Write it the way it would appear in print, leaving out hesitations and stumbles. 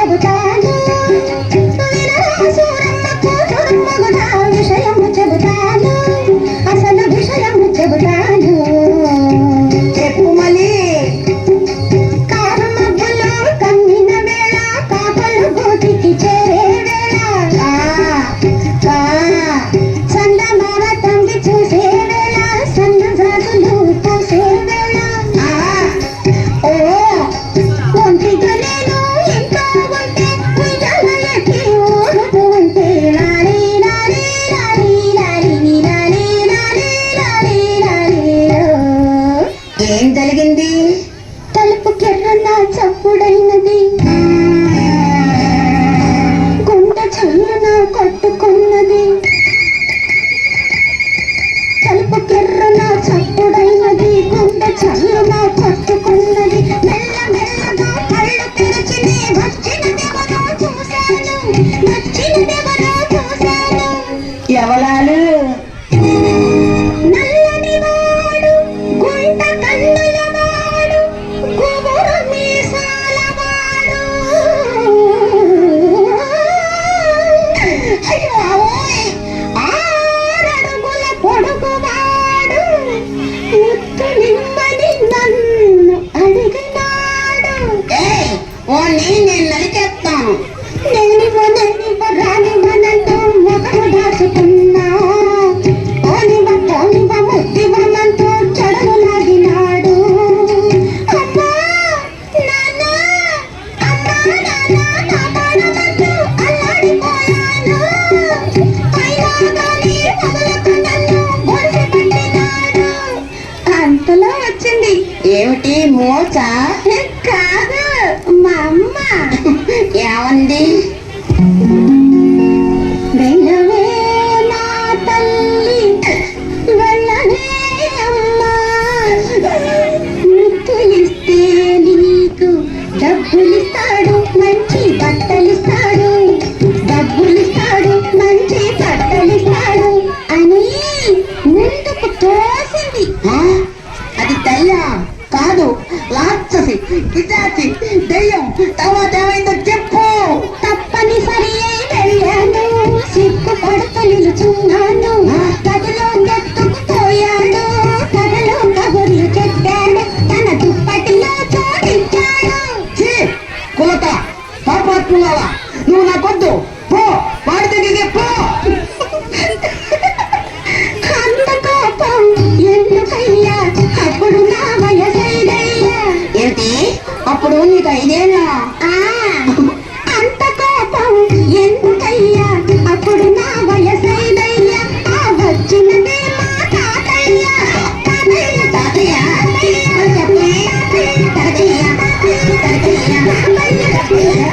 చెబుతాను సూరమ్మకు దుర్మగున విషయము చెబుతాను అసలు విషయము చెబుతాను చెప్పు మళ్ళీ కారు మబ్బులో కమ్మిన వేళ కాపలు గోటికి చేరే వేళ చందమామ తంగి చూసే వేళ సన్న జాతులు పూసే వేళ ఓ ఒంటిగా నేను ఎంతో ఉంటే ఉయ్యాల ఎక్కి ఊరుతూ ఉంటే lorry lorry lorry lorry lorry lorry lorry లారీలో ఏం జరిగింది తలుపు కెర్రన చప్పుడైనది గుండె చల్లున కొట్టుకున్నది తలుపు కెర్రన చప్పుడైనది గుండె చల్లున కొట్టుకున్నది మెల్ల మెల్లగా కళ్ళు తెరిచి వచ్చినదెవరో చూశాను ఎవరాలు నల్లని వాడు గుంట కన్నుల వాడు గుబురు మీసాల వాడు అయ్యో ఆరడుగుల పొడుగువాడు ముత్తు నిమ్మని నన్ను అడిగినాడు ఓ నేను నరికేస్తాను నేనివ్వ రానివ్వ నన్ను మొదలు దాచుకున్నా ఓనివ్వ పోనివ్వ ముద్దివ్వమంటూ చెడలు లాగినాడు అమ్మా నాన్న అమ్మా నాన్న నా పాడమంటూ అల్లాడిపోయాను అయినా గానీ వదలకు నన్ను గొడిసి పట్టినాడు అంతలో వచ్చింది ఏమిటి మోచ కాదు మా అమ్మ ఏమంది వెళ్ళవే నా తల్లి వెళ్ళవే అమ్మా ముద్దులిస్తే నీకు డబ్బులిస్తాడు మంచి బట్టలిస్తాడు డబ్బులిస్తాడు మంచి బట్టలిస్తాడు అని ముందుకు తోసింది అది దయ్యం కాదు రాక్షసి పిశాచి దెయ్యం తర్వాత ఏమైందో చెప్పు తప్పనిసరి వెళ్ళాను సిగ్గుపడుతూ నిలుచున్నాను గదిలో నెత్తుకుపోయాడు కథలో కబుర్లు చెప్పాడు తన దుప్పటిలో చోటిచ్చాడు కులత పాపాత్ములారా నువ్వు నాకొద్దు పో వాడి దగ్గరికి పో అంత కోపం ఎందుకయ్యా అప్పుడు నా వయసైదయ్యా ఏంటి అప్పుడు నీకు 5 ఏళ్ళ అంత కోపం ఎందుకయ్యా అప్పుడు నా వయసైదయ్యా వచ్చినదే మా తాతయ్య తాతయ్య తాతయ్య తాతయ్య తాతయ్య